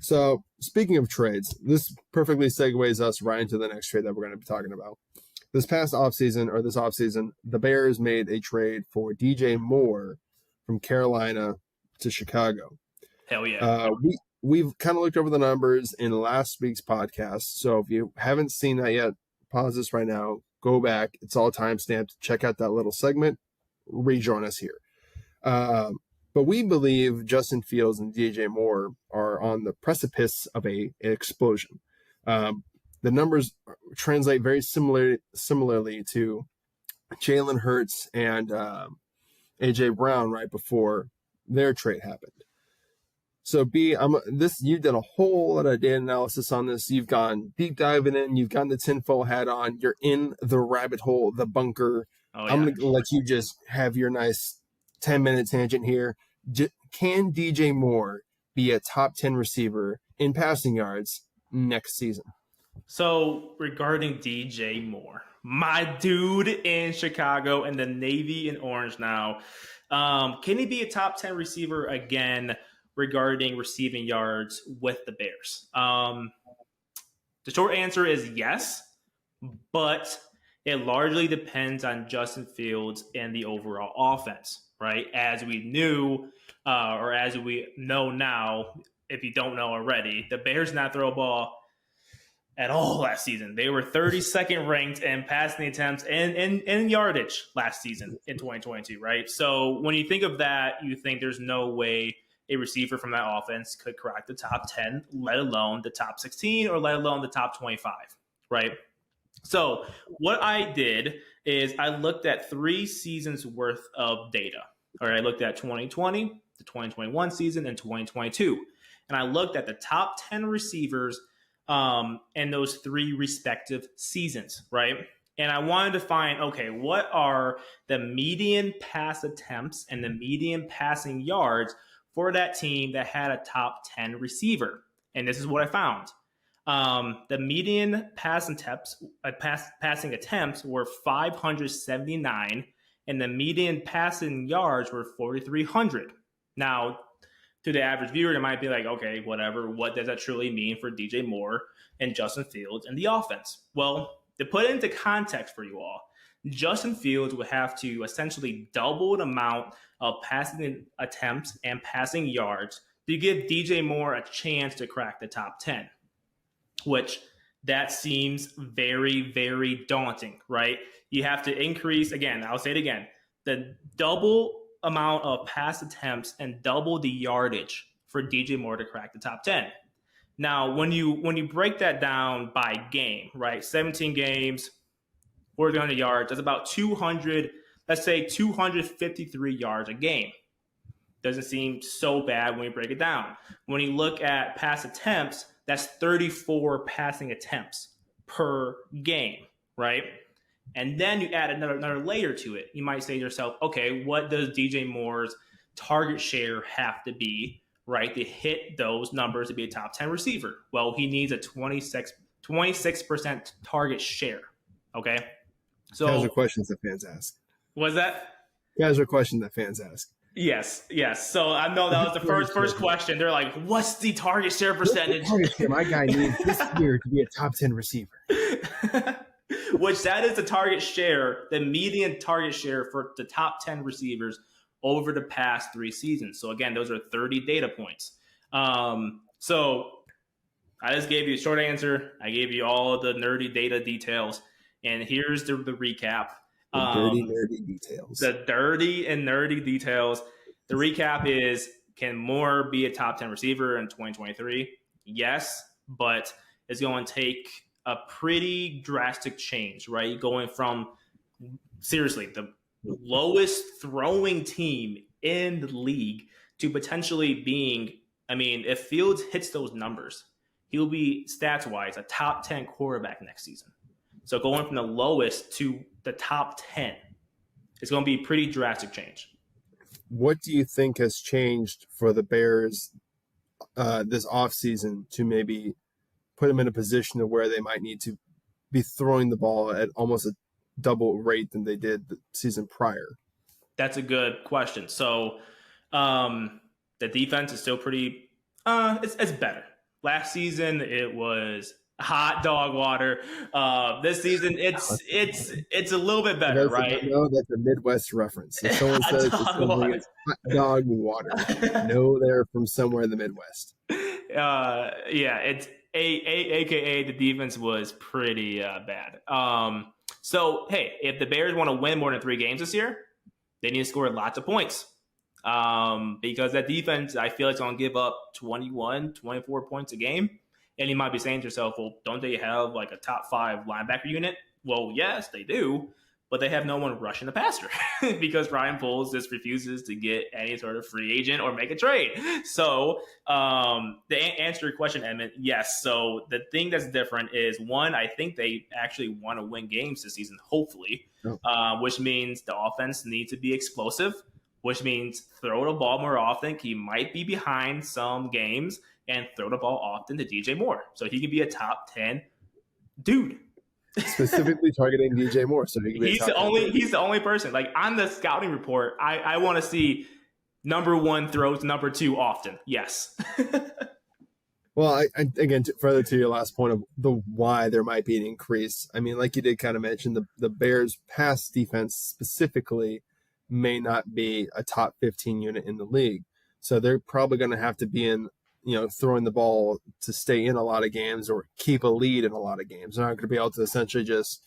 So, speaking of trades, this perfectly segues us right into the next trade that we're going to be talking about. This offseason, the Bears made a trade for DJ Moore from Carolina to Chicago. Hell yeah. We've kind of looked over the numbers in last week's podcast. So if you haven't seen that yet, pause this right now, go back. It's all timestamped. Check out that little segment. Rejoin us here. But we believe Justin Fields and DJ Moore are on the precipice of an explosion. The numbers translate very similarly to Jalen Hurts and A.J. Brown right before their trade happened. So you did a whole lot of data analysis on this. You've gone deep diving in. You've gotten the tinfoil hat on. You're in the rabbit hole, the bunker. Oh, yeah. I'm going to let you just have your nice 10-minute tangent here. Can DJ Moore be a top 10 receiver in passing yards next season? So regarding DJ Moore, my dude in Chicago and the Navy and Orange now, can he be a top 10 receiver again regarding receiving yards with the Bears? The short answer is yes, but it largely depends on Justin Fields and the overall offense, right? As we knew, or as we know now, if you don't know already, the Bears not throw a ball at all last season. They were 32nd ranked in passing attempts and yardage last season in 2022, right? So when you think of that, you think there's no way a receiver from that offense could crack the top 10, let alone the top 16, or let alone the top 25, right? So what I did is I looked at 3 seasons worth of data. All right, I looked at 2020, the 2021 season, and 2022. And I looked at the top 10 receivers in those 3 respective seasons, right? And I wanted to find, okay, what are the median pass attempts and the median passing yards for that team that had a top 10 receiver? And this is what I found. The median passing attempts were 579, and the median passing yards were 4,300. Now, to the average viewer, it might be like, okay, whatever. What does that truly mean for DJ Moore and Justin Fields and the offense? Well, to put it into context for you all, Justin Fields would have to essentially double the amount of passing attempts and passing yards to give DJ Moore a chance to crack the top 10, which that seems very, very daunting, right? You have to increase, again, I'll say it again, the double amount of pass attempts and double the yardage for DJ Moore to crack the top 10. Now, when you break that down by game, right? 17 games, 400 yards, that's about 253 yards a game. Doesn't seem so bad when you break it down. When you look at pass attempts, that's 34 passing attempts per game, right? And then you add another layer to it. You might say to yourself, okay, what does DJ Moore's target share have to be, right, to hit those numbers to be a top 10 receiver? Well, he needs a 26% target share, okay? So Those are questions that fans ask. Was that? Those are questions that fans ask. Yes. So I know that was the first question. They're like, what's the target share percentage? My guy needs this year to be a top 10 receiver. Which that is the target share, the median target share for the top 10 receivers over the past 3 seasons. So again, those are 30 data points. So I just gave you a short answer. I gave you all of the nerdy data details. And here's the recap. The dirty, nerdy details. The dirty and nerdy details. The recap is, can Moore be a top 10 receiver in 2023? Yes, but it's going to take a pretty drastic change, right? Going from, seriously, the lowest throwing team in the league to potentially being, I mean, if Fields hits those numbers, he'll be, stats-wise, a top 10 quarterback next season. So going from the lowest to the top 10 is going to be a pretty drastic change. What do you think has changed for the Bears this offseason to maybe put them in a position of where they might need to be throwing the ball at almost a double rate than they did the season prior? That's a good question. So the defense is still pretty it's better. Last season it was hot dog water. This season it's a little bit For better, those that right? don't know, that's a Midwest reference. If someone Hot says that dog something water. is hot dog water, know they're from somewhere in the Midwest. Yeah, it's aka the defense was pretty bad. So hey, if the Bears want to win more than 3 games this year, they need to score lots of points. Because that defense, I feel like, is going to give up 21, 24 points a game. And you might be saying to yourself, well, don't they have like a top 5 linebacker unit? Well, yes, they do, but they have no one rushing the passer because Ryan Poles just refuses to get any sort of free agent or make a trade. So, to answer your question, Edmund, yes. So the thing that's different is, one, I think they actually want to win games this season, hopefully, which means the offense needs to be explosive, which means throw the ball more often. He might be behind some games, and throw the ball often to DJ Moore so he can be a top 10 dude. Specifically targeting DJ Moore, so he can be He's the only person. Like, on the scouting report, I want to see number 1 throws number 2 often. Yes. Well, again, further to your last point of the why there might be an increase. I mean, like you did kind of mention, the Bears' pass defense specifically may not be a top 15 unit in the league, so they're probably going to have to be in, throwing the ball to stay in a lot of games or keep a lead in a lot of games. They're not going to be able to essentially just,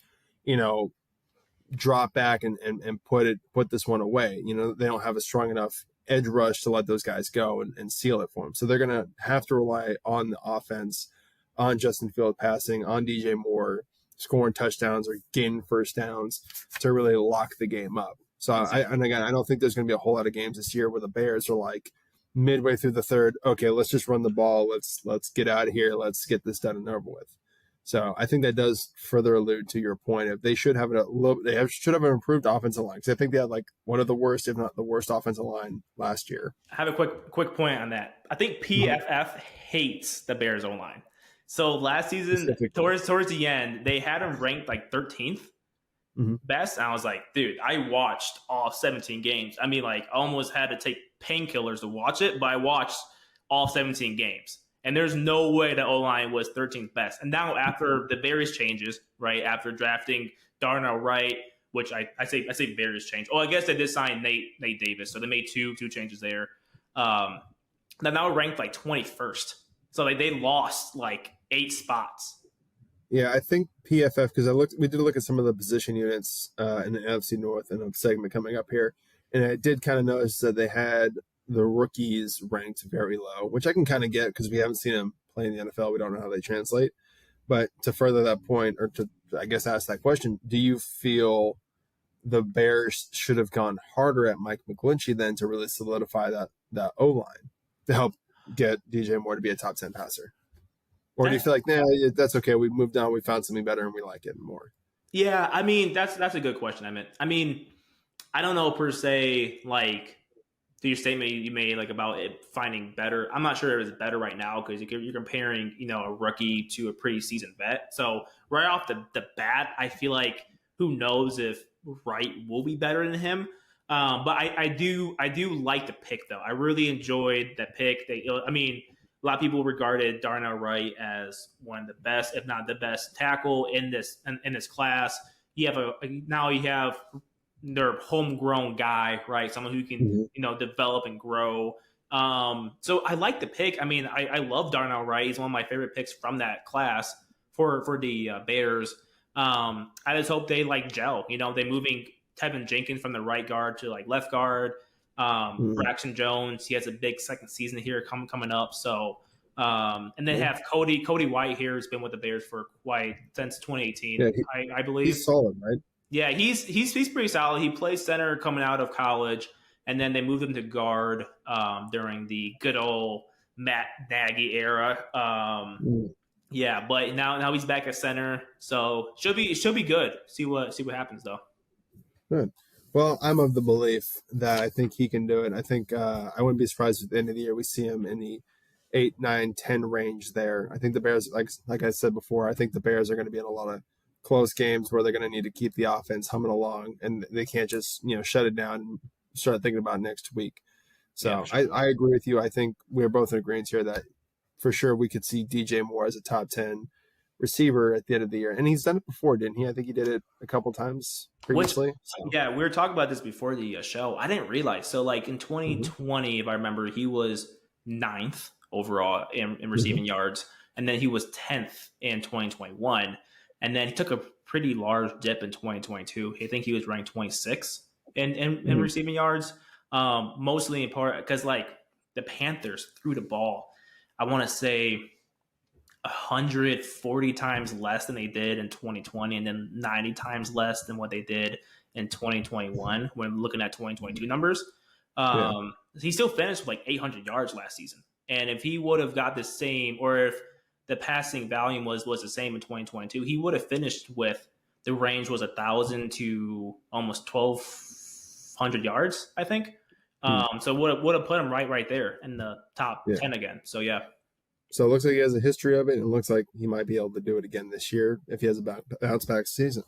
drop back and put this one away. They don't have a strong enough edge rush to let those guys go and seal it for them. So they're going to have to rely on the offense, on Justin Field passing, on DJ Moore scoring touchdowns or gaining first downs to really lock the game up. So I don't think there's going to be a whole lot of games this year where the Bears are like midway through the third, okay, let's just run the ball. Let's get out of here. Let's get this done and over with. So I think that does further allude to your point of they should have should have an improved offensive line, because I think they had like one of the worst, if not the worst, offensive line last year. I have a quick point on that. I think PFF hates the Bears O-line. So last season, towards the end, they had them ranked like 13th best. And I was like, dude, I watched all 17 games. I mean, like, I almost had to take painkillers to watch it, but I watched all 17 games. And there's no way the O-line was 13th best. And now after the various changes, right, after drafting Darnell Wright, which I say various change. Oh, I guess they did sign Nate Davis, so they made two changes there. They're now ranked like 21st. So they lost like 8 spots. Yeah, I think PFF, because we did look at some of the position units in the NFC North in a segment coming up here, and I did kind of notice that they had the rookies ranked very low, which I can kind of get because we haven't seen them play in the NFL. We don't know how they translate. But to further that point, or to, I guess, ask that question, do you feel the Bears should have gone harder at Mike McGlinchey then to really solidify that O-line to help get DJ Moore to be a top 10 passer? Or do you feel like, nah, that's okay, we moved on, we found something better, and we like it more? Yeah, I mean, that's a good question, Emmett. I mean, I don't know per se, like, to your statement you made, like, about it finding better. I'm not sure if it's better right now because you're comparing, a rookie to a pretty seasoned vet. So right off the bat, I feel like who knows if Wright will be better than him. But I do like the pick, though. I really enjoyed that pick. A lot of people regarded Darnell Wright as one of the best, if not the best, tackle in this class. You have their homegrown guy, right? Someone who can develop and grow. So I like the pick. I mean, I love Darnell Wright. He's one of my favorite picks from that class for the Bears. I just hope they gel. They moving Tevin Jenkins from the right guard to left guard. Braxton Jones, he has a big second season here coming up. So, and then have Cody White here, who's been with the Bears for since 2018, yeah, I believe. He's solid, right? Yeah, he's pretty solid. He played center coming out of college, and then they moved him to guard during the good old Matt Nagy era. Yeah, but now he's back at center, so should be good. See what happens though. Good. Well, I'm of the belief that I think he can do it. I think I wouldn't be surprised if at the end of the year we see him in the 8, 9, 10 range there. I think the Bears, like I said before, I think the Bears are going to be in a lot of close games where they're going to need to keep the offense humming along, and they can't just shut it down and start thinking about next week. So yeah, sure. I agree with you. I think we're both in agreement here that for sure we could see DJ Moore as a top 10 receiver at the end of the year. And he's done it before, didn't he? I think he did it a couple times previously. Yeah, we were talking about this before the show. I didn't realize. So, like in 2020, if I remember, he was 9th overall in receiving yards. And then he was 10th in 2021. And then he took a pretty large dip in 2022. I think he was ranked 26 in receiving yards, mostly in part because, like, the Panthers threw the ball, I want to say 140 times less than they did in 2020, and then 90 times less than what they did in 2021 when looking at 2022 numbers. He still finished with like 800 yards last season. And if he would have got the same, or if the passing volume was the same in 2022, he would have finished with, the range was 1,000 to almost 1,200 yards, I think. So would have put him right there in the top 10 again. So, yeah. So it looks like he has a history of it, and it looks like he might be able to do it again this year if he has a bounce back season.